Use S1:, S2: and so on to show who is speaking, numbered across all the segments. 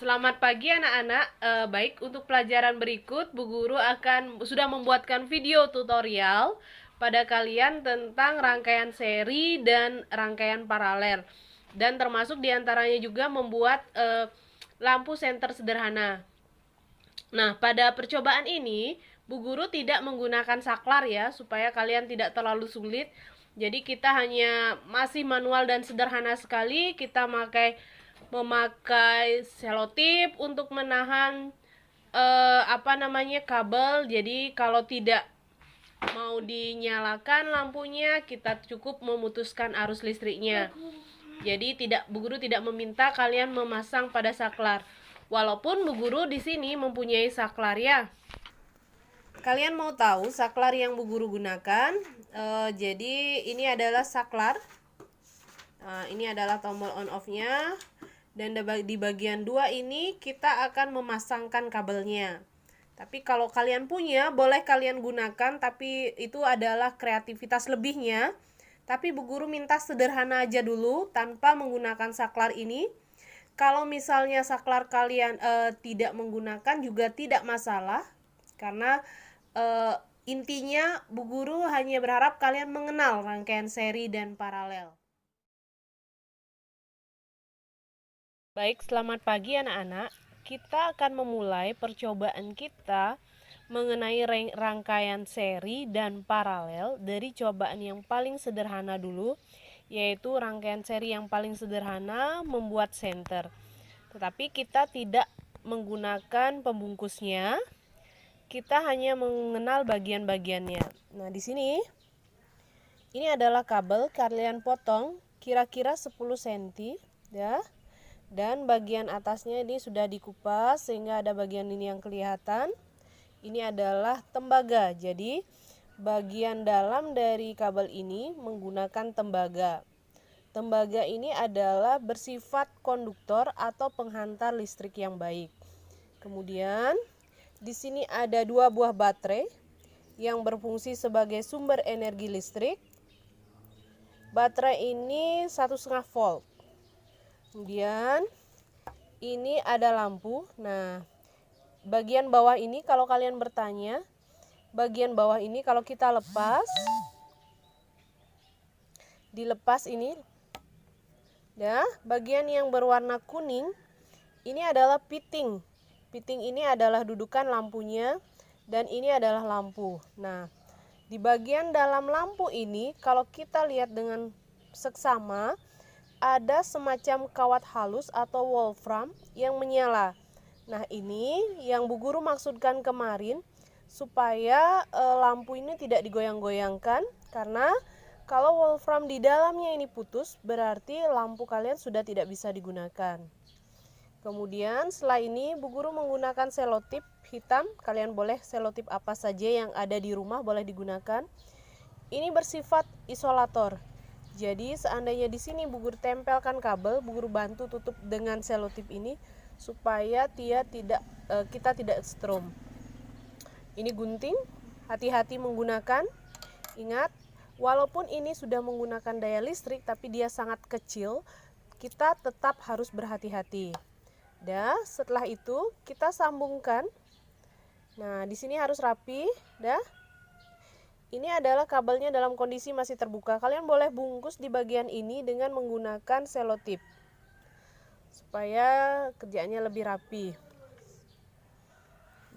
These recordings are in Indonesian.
S1: Selamat pagi anak-anak. Baik, untuk pelajaran berikut Bu Guru sudah membuatkan video tutorial pada kalian tentang rangkaian seri dan rangkaian paralel. Dan termasuk diantaranya juga membuat lampu senter sederhana. Nah, pada percobaan ini Bu Guru tidak menggunakan saklar ya, supaya kalian tidak terlalu sulit. Jadi kita hanya masih manual dan sederhana sekali. Kita memakai selotip untuk menahan kabel. Jadi kalau tidak mau dinyalakan lampunya, kita cukup memutuskan arus listriknya. Jadi Bu Guru tidak meminta kalian memasang pada saklar. Walaupun Bu Guru di sini mempunyai saklar ya. Kalian mau tahu saklar yang Bu Guru gunakan? Jadi ini adalah saklar. Ini adalah tombol on off-nya. Dan di bagian 2 ini kita akan memasangkan kabelnya. Tapi kalau kalian punya, boleh kalian gunakan, tapi itu adalah kreativitas lebihnya. Tapi Bu Guru minta sederhana aja dulu tanpa menggunakan saklar ini. Kalau misalnya saklar kalian tidak menggunakan juga tidak masalah, karena intinya Bu Guru hanya berharap kalian mengenal rangkaian seri dan paralel. Baik, selamat pagi anak-anak. Kita akan memulai percobaan kita mengenai rangkaian seri dan paralel dari cobaan yang paling sederhana dulu, yaitu rangkaian seri yang paling sederhana membuat senter. Tetapi kita tidak menggunakan pembungkusnya, kita hanya mengenal bagian-bagiannya. Nah, di sini ini adalah kabel, kalian potong kira-kira 10 cm ya. Dan bagian atasnya ini sudah dikupas sehingga ada bagian ini yang kelihatan. Ini adalah tembaga. Jadi bagian dalam dari kabel ini menggunakan tembaga. Tembaga ini adalah bersifat konduktor atau penghantar listrik yang baik. Kemudian di sini ada 2 buah baterai yang berfungsi sebagai sumber energi listrik. Baterai ini 1,5 volt. Kemudian ini ada lampu. Nah, bagian bawah ini kalau kalian bertanya, bagian bawah ini kalau kita dilepas ini ya, bagian yang berwarna kuning ini adalah piting. Piting ini adalah dudukan lampunya dan ini adalah lampu. Nah, di bagian dalam lampu ini kalau kita lihat dengan seksama ada semacam kawat halus atau wolfram yang menyala. Nah, ini yang Bu Guru maksudkan kemarin supaya lampu ini tidak digoyang-goyangkan, karena kalau wolfram di dalamnya ini putus berarti lampu kalian sudah tidak bisa digunakan. Kemudian setelah ini Bu Guru menggunakan selotip hitam. Kalian boleh selotip apa saja yang ada di rumah boleh digunakan. Ini bersifat isolator. Jadi seandainya di sini Bu Guru tempelkan kabel, Bu Guru bantu tutup dengan selotip ini supaya kita tidak strom. Ini gunting, hati-hati menggunakan. Ingat, walaupun ini sudah menggunakan daya listrik tapi dia sangat kecil, kita tetap harus berhati-hati. Dah, setelah itu kita sambungkan. Nah, di sini harus rapi, dah. Ini adalah kabelnya dalam kondisi masih terbuka. Kalian boleh bungkus di bagian ini dengan menggunakan selotip supaya kerjaannya lebih rapi.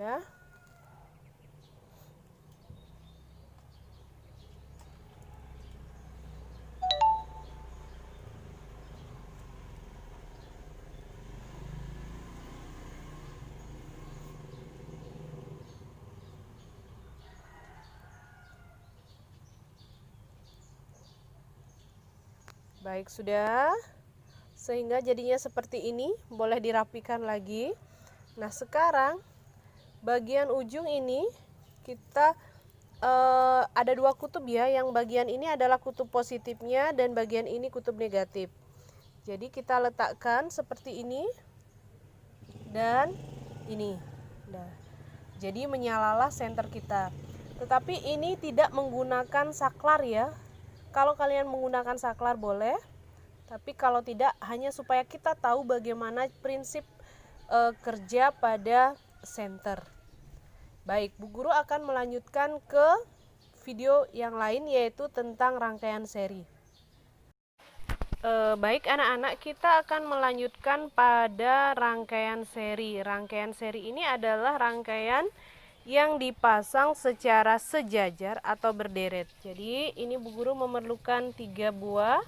S1: Dah. Baik, sudah. Sehingga jadinya seperti ini, boleh dirapikan lagi. Nah, sekarang bagian ujung ini kita ada 2 kutub ya. Yang bagian ini adalah kutub positifnya dan bagian ini kutub negatif. Jadi kita letakkan seperti ini dan ini. Nah, jadi menyalalah senter kita. Tetapi ini tidak menggunakan saklar ya. Kalau kalian menggunakan saklar boleh, tapi kalau tidak, hanya supaya kita tahu bagaimana prinsip kerja pada center. Baik, Bu Guru akan melanjutkan ke video yang lain, yaitu tentang rangkaian seri. Baik anak-anak, kita akan melanjutkan pada rangkaian seri. Rangkaian seri ini adalah rangkaian yang dipasang secara sejajar atau berderet. Jadi ini Bu Guru memerlukan 3 buah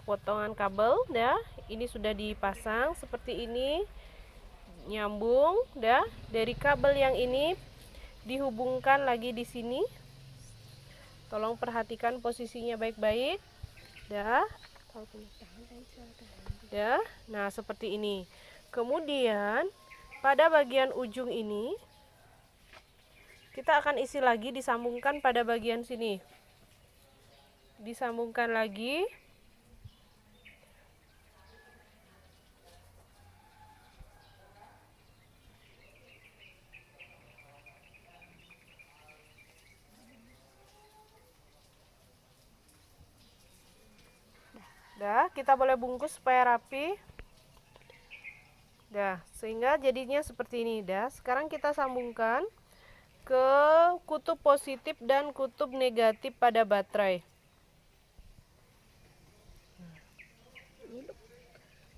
S1: potongan kabel, ya. Ini sudah dipasang seperti ini, nyambung, ya. Dari kabel yang ini dihubungkan lagi di sini. Tolong perhatikan posisinya baik-baik. Dah. Dah. Nah, seperti ini. Kemudian pada bagian ujung ini kita akan isi lagi, disambungkan pada bagian sini. Disambungkan lagi. Dah, kita boleh bungkus supaya rapi. Dah, sehingga jadinya seperti ini. Dah, sekarang kita sambungkan ke kutub positif dan kutub negatif pada baterai.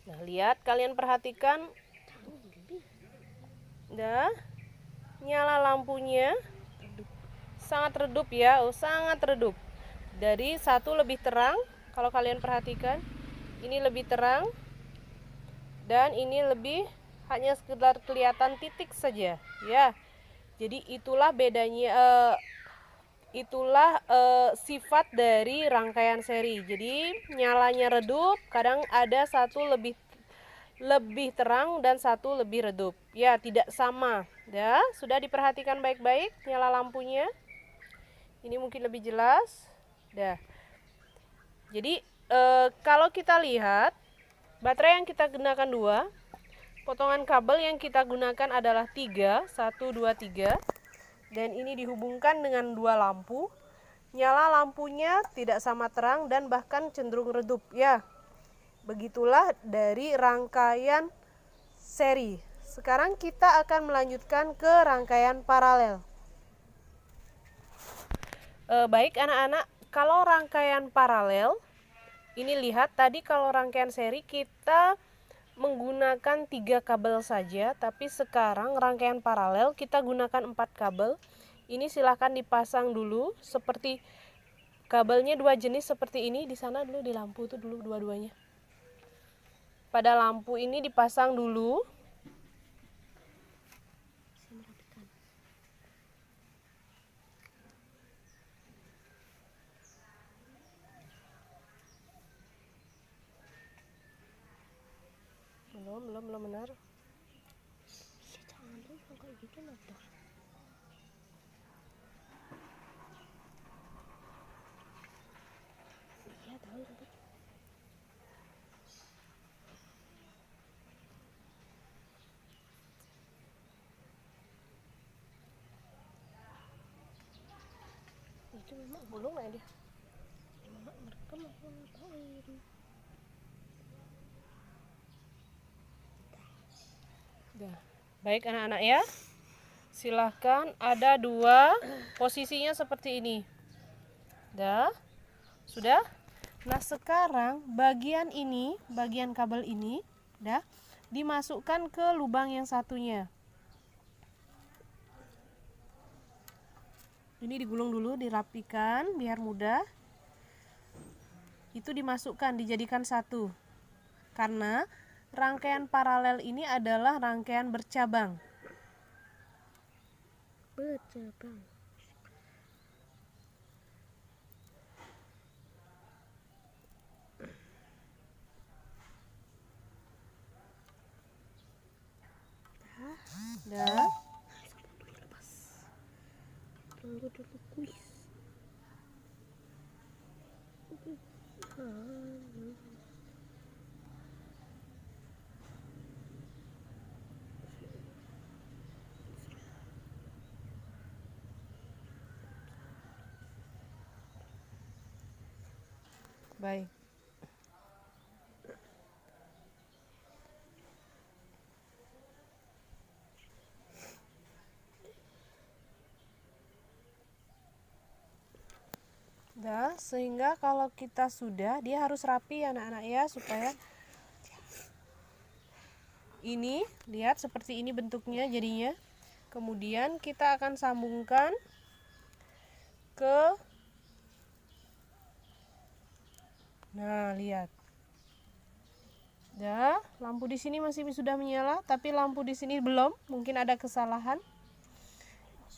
S1: Nah, lihat, kalian perhatikan. Dah, nyala lampunya. Sangat redup ya, sangat redup. Dari satu lebih terang. Kalau kalian perhatikan, ini lebih terang dan ini lebih hanya sekedar kelihatan titik saja, ya. Jadi itulah bedanya, sifat dari rangkaian seri. Jadi nyalanya redup, kadang ada satu lebih terang dan satu lebih redup. Ya, tidak sama. Ya, sudah diperhatikan baik-baik nyala lampunya. Ini mungkin lebih jelas. Dah. Jadi kalau kita lihat baterai yang kita gunakan 2, potongan kabel yang kita gunakan adalah 3, 1, 2, 3, dan ini dihubungkan dengan 2 lampu. Nyala lampunya tidak sama terang dan bahkan cenderung redup, ya. Begitulah dari rangkaian seri. Sekarang kita akan melanjutkan ke rangkaian paralel. Baik anak-anak, kalau rangkaian paralel, ini lihat tadi kalau rangkaian seri kita menggunakan 3 kabel saja, tapi sekarang rangkaian paralel kita gunakan 4 kabel. Ini silahkan dipasang dulu, seperti kabelnya 2 jenis seperti ini. Di sana dulu di lampu itu dulu dua-duanya. Pada lampu ini dipasang dulu. Belum benar.
S2: Jangan dulu kayak gitu nada. Ya tahu tapi. Itu memang
S1: Belum ya dia.
S2: memang mereka mau ngapain?
S1: Baik anak-anak ya, silahkan, ada 2 posisinya seperti ini. Dah, sudah. Nah sekarang bagian ini, bagian kabel ini, dah dimasukkan ke lubang yang satunya. Ini digulung dulu, dirapikan biar mudah. Itu dimasukkan, dijadikan satu. Karena rangkaian paralel ini adalah rangkaian bercabang.
S2: Bercabang.
S1: Dah.
S2: Tunggu dulu kuis.
S1: Baik. Nah, sehingga kalau kita sudah, dia harus rapi anak-anak ya, supaya ini, lihat seperti ini bentuknya jadinya. Kemudian kita akan sambungkan ke, nah lihat. Nah, lampu di sini masih sudah menyala, tapi lampu di sini belum, mungkin ada kesalahan.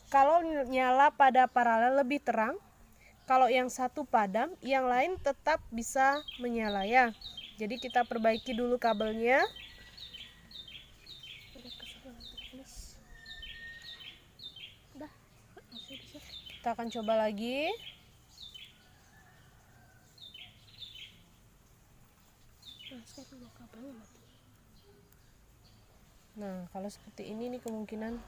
S1: Kalau nyala pada paralel lebih terang, kalau yang satu padam, yang lain tetap bisa menyala ya. Jadi kita perbaiki dulu kabelnya.
S2: Ada kesalahan teknis. Udah, masih bisa.
S1: Kita akan coba lagi.
S2: Nah, sekarang mau kabelnya mati.
S1: Nah, kalau seperti ini nih kemungkinan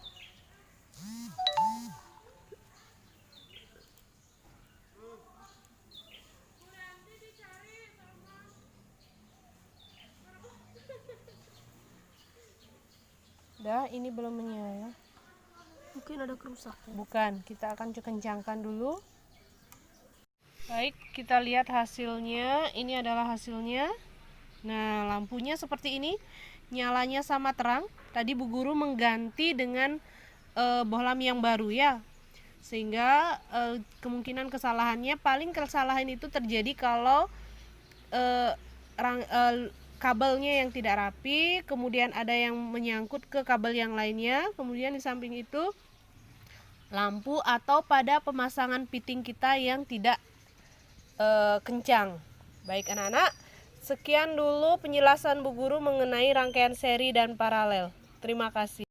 S1: ini belum menyala.
S2: Mungkin ada kerusakan.
S1: Bukan, kita akan kencangkan dulu. Baik, kita lihat hasilnya. Ini adalah hasilnya. Nah, lampunya seperti ini. Nyalanya sama terang. Tadi Bu Guru mengganti dengan bohlam yang baru ya. Sehingga kemungkinan kesalahannya, paling kesalahan itu terjadi kalau kabelnya yang tidak rapi, kemudian ada yang menyangkut ke kabel yang lainnya, kemudian di samping itu lampu atau pada pemasangan fitting kita yang tidak kencang. Baik anak-anak, sekian dulu penjelasan Bu Guru mengenai rangkaian seri dan paralel. Terima kasih.